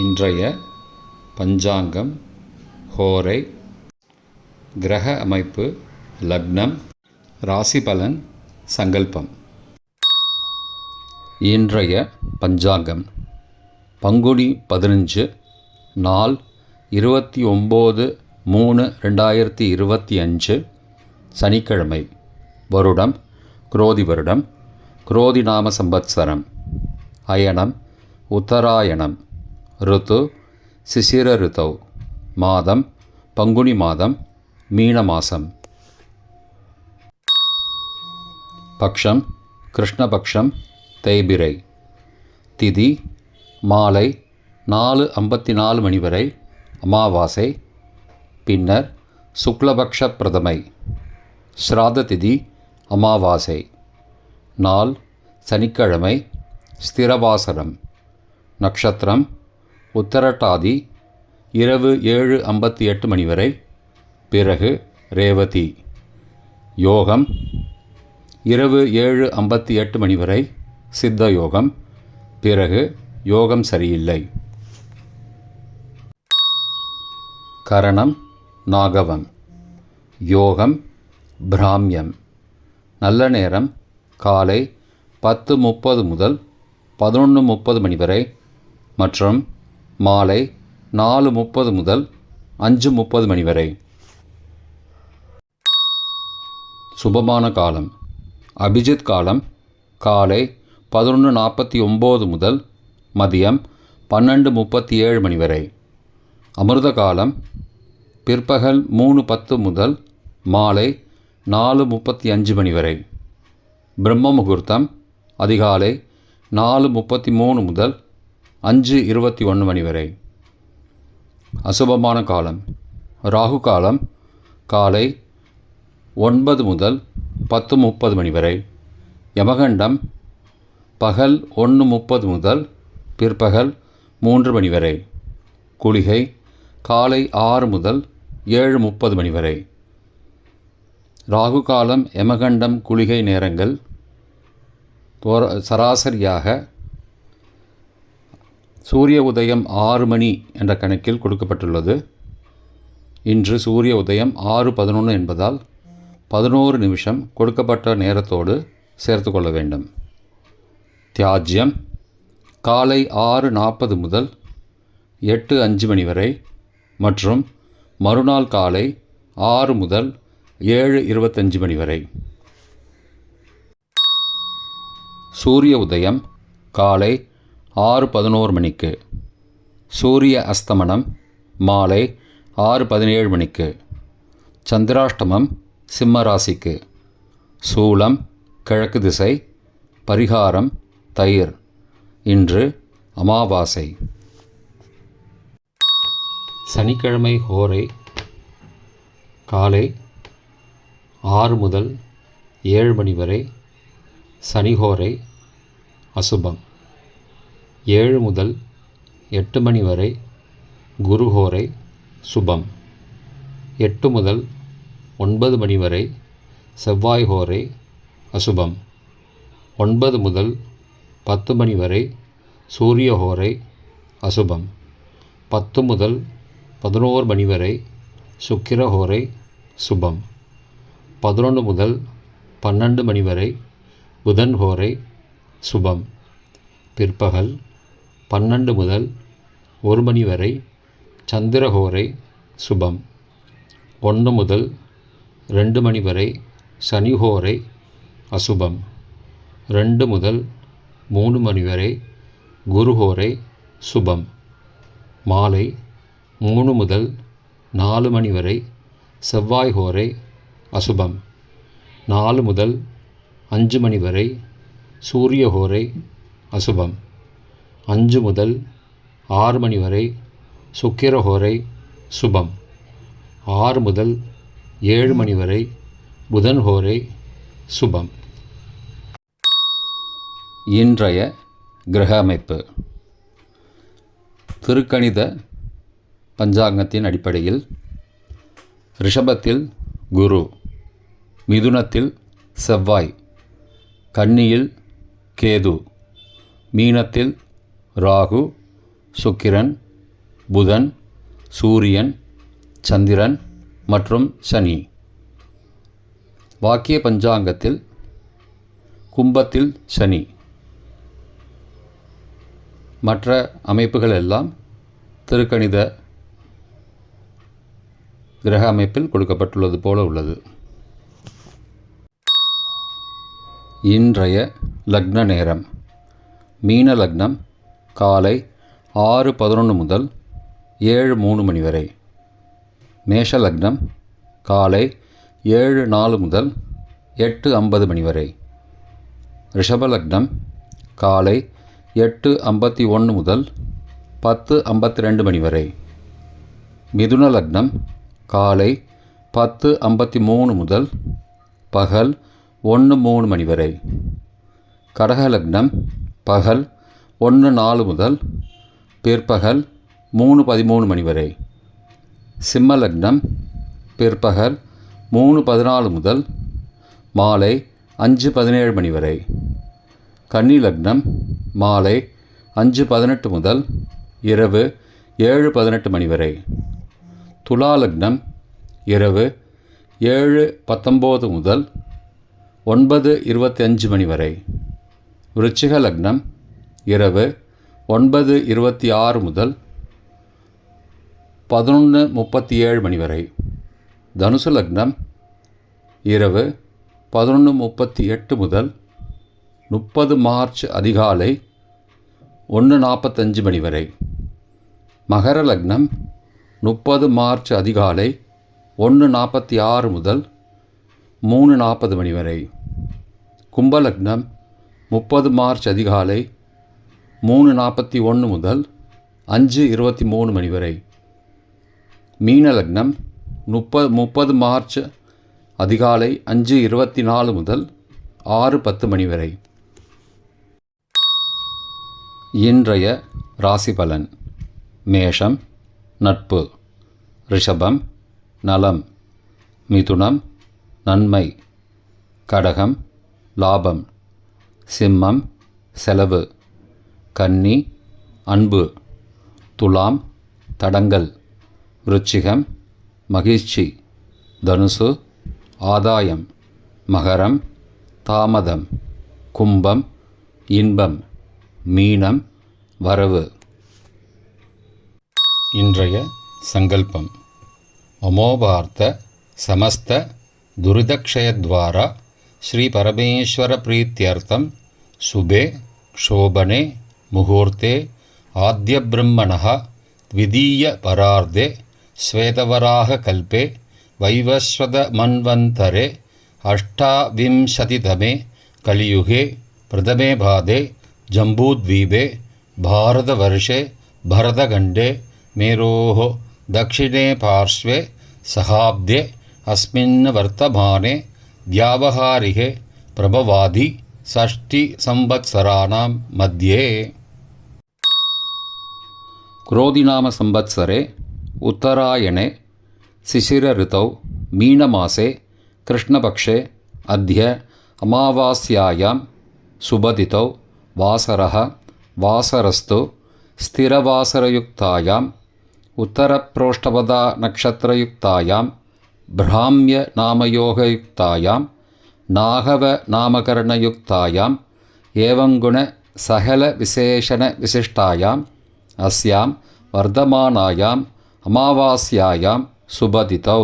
இன்றைய பஞ்சாங்கம், ஹோரை, கிரக அமைப்பு, லக்னம், ராசி பலன், சங்கல்பம். இன்றைய பஞ்சாங்கம் பங்குனி 15, நாள் 29/3/2025, சனிக்கிழமை. வருடம் குரோதி வருடம், குரோதி நாம சம்பத்சரம். அயனம் உத்தராயணம். ருத்து சிசிர ருத்தௌ. மாதம் பங்குனி மாதம், மீன மாசம். பக்ஷம் கிருஷ்ணபக்ஷம், தேய்பிரை. திதி மாலை 4:54 மணி வரை அமாவாசை, பின்னர் சுக்லபக்ஷ பிரதமை. ஸ்ராத திதி அமாவாசை. நாள் சனிக்கிழமை, ஸ்திரவாசரம். நக்ஷத்திரம் உத்தரட்டாதி, இரவு 7:58 மணி வரை, பிறகு ரேவதி. யோகம் இரவு 7:58 மணி வரை சித்த யோகம், பிறகு யோகம் சரியில்லை. கரணம் நாகவம். யோகம் பிராமியம். நல்ல நேரம் காலை 10:30 முதல் 11:30 மணி வரை மற்றும் மாலை 4:30 முதல் 5:30 மணி வரை. சுபமான காலம் அபிஜித் காலம் காலை 11:49 முதல் மதியம் 12:37 மணி வரை. அமிர்த காலம் பிற்பகல் 3:10 முதல் மாலை 4:35 மணி வரை. பிரம்ம முகூர்த்தம் அதிகாலை 4:33 முதல் 5:21 மணி வரை. அசுபமான காலம் ராகு காலம் காலை 9 முதல் 10:30 மணி வரை. யமகண்டம் பகல் 1:30 முதல் பிற்பகல் 3 மணி வரை. குளிகை காலை 6 முதல் 7:30 மணி வரை. ராகு காலம், யமகண்டம், குளிகை நேரங்கள் சராசரியாக சூரிய உதயம் 6 மணி என்ற கணக்கில் கொடுக்கப்பட்டுள்ளது. இன்று சூரிய உதயம் 6:11 என்பதால் 11 நிமிஷம் கொடுக்கப்பட்ட நேரத்தோடு சேர்த்து கொள்ள வேண்டும். தியாஜ்யம் காலை 6:40 முதல் 8:05 மணி வரை மற்றும் மறுநாள் காலை 6 முதல் 7:25 மணி வரை. சூரிய உதயம் காலை 6:11 மணிக்கு. சூரிய அஸ்தமனம் மாலை 6:17 மணிக்கு. சந்திராஷ்டமம் சிம்ம ராசிக்கு. சூலம் கிழக்கு திசை. பரிகாரம் தயிர். இன்று அமாவாசை. சனிக்கிழமை ஹோரை காலை 6 முதல் 7 மணி வரை சனிஹோரை அசுபம். 7 முதல் 8 மணி வரை குருஹோரை சுபம். 8 முதல் 9 மணி வரை செவ்வாய் ஹோரை அசுபம். 9 முதல் 10 மணி வரை சூரிய ஹோரை அசுபம். 10 முதல் 11 மணி வரை சுக்கிர ஹோரை சுபம். 11 முதல் 12 மணி வரை புதன் ஹோரை சுபம். பிற்பகல் 12 முதல் 1 மணி வரை சந்திரஹோரை சுபம். 1 முதல் 2 மணி வரை சனிஹோரை அசுபம். 2 முதல் 3 மணி வரை குருஹோரை சுபம். மாலை 3 முதல் 4 மணி வரை செவ்வாய் ஹோரை அசுபம். 4 முதல் 5 மணி வரை சூரிய ஹோரை அசுபம். 5 முதல் 6 மணி வரை சுக்கிர ஹோரை சுபம். 6 முதல் 7 மணி வரை புதன் ஹோரை சுபம். இன்றைய கிரக அமைப்பு. திருக்கணித பஞ்சாங்கத்தின் அடிப்படையில் ரிஷபத்தில் குரு, மிதுனத்தில் செவ்வாய், கன்னியில் கேது, மீனத்தில் ராகு, சுக்கிரன், புதன், சூரியன், சந்திரன் மற்றும் சனி. வாக்கிய பஞ்சாங்கத்தில் கும்பத்தில் சனி. மற்ற அமைப்புகள் எல்லாம் திருக்கணித கிரக அமைப்பில் கொடுக்கப்பட்டுள்ளது போல உள்ளது. இன்றைய லக்ன நேரம்: மீன லக்னம் காலை 6:11 முதல் 7:03 மணி வரை. மேஷ லக்னம் காலை 7:04 முதல் 8:50 மணி வரை. ரிஷப லக்னம் காலை 8:51 முதல் 10:52 மணி வரை. மிதுன லக்னம் காலை 10:53 முதல் பகல் 1:03 மணி வரை. கடக லக்னம் பகல் 1:04 முதல் பிற்பகல் 3:13 மணி வரை. சிம்ம லக்னம் பிற்பகல் 3:14 முதல் மாலை 5:17 மணி வரை. கன்னி லக்னம் மாலை 5:18 முதல் இரவு 7:18 மணி வரை. துலா லக்னம் இரவு 7:19 முதல் 9:25 மணி வரை. விருச்சிக லக்னம் இரவு 9:26 முதல் 11:37 மணி வரை. தனுசு லக்னம் இரவு 11:38 முதல் 30 மார்ச் அதிகாலை 1:45 மணி வரை. மகர லக்னம் 30 மார்ச் அதிகாலை 1:46 முதல் 3:40 மணி வரை. கும்பலக்னம் 30 மார்ச் அதிகாலை 3:41 முதல் 5:23 மணி வரை. மீன லக்னம் 30 மார்ச் அதிகாலை 5:24 முதல் 6:10 மணி வரை. இன்றைய ராசி பலன்: மேஷம் நட்பு, ரிஷபம் நலம், மிதுனம் நன்மை, கடகம் லாபம், சிம்மம் செலவு, கன்னி அன்பு, துலாம் தடங்கல், விருச்சிகம் மகிழ்ச்சி, தனுசு ஆதாயம், மகரம் தாமதம், கும்பம் இன்பம், மீனம் வரவு. இன்றைய சங்கல்பம்: அமோபார்த்த சமஸ்த துரிதக்ஷயத்வாரா ஸ்ரீ பரமேஸ்வர பிரீத்யர்த்தம் சுபே க்ஷோபனே முகூர்த்தே ஆத்ய பிரம்மணः த்விதீய பரார்த்தே ஸ்வேதவராக கல்பே வைவஸ்வத மன்வந்தரே அஷ்டாவிம்சதிதமே கலியுகே பிரதமே பாதே ஜம்பூத்வீபே பாரதவர்ஷே பரதகண்டே மேரோः दक्षिणे पार्श्वे सहाब्दे अस्मिन् वर्तमाने व्यावहारिके प्रभवादि षष्टिसंवत्सराणां मध्ये. क्रोधिनाम संवत्सरे उत्तरायणे शिशिरऋतौ मीनमासे कृष्णपक्षे अद्य अमावास्यायां शुभतिथौ वासरः वासरस्तु स्थिरवासरयुक्तायां उत्तरप्रोष्ठपदा नक्षत्रयुक्तायां ब्राह्म्य नामयोगयुक्तायां नागव नामकरणयुक्तायां एवं गुण सहल विशेषण विशिष्टायाम् अस्यां वर्धमानायाम् अमावास्यायां शुभतिथौ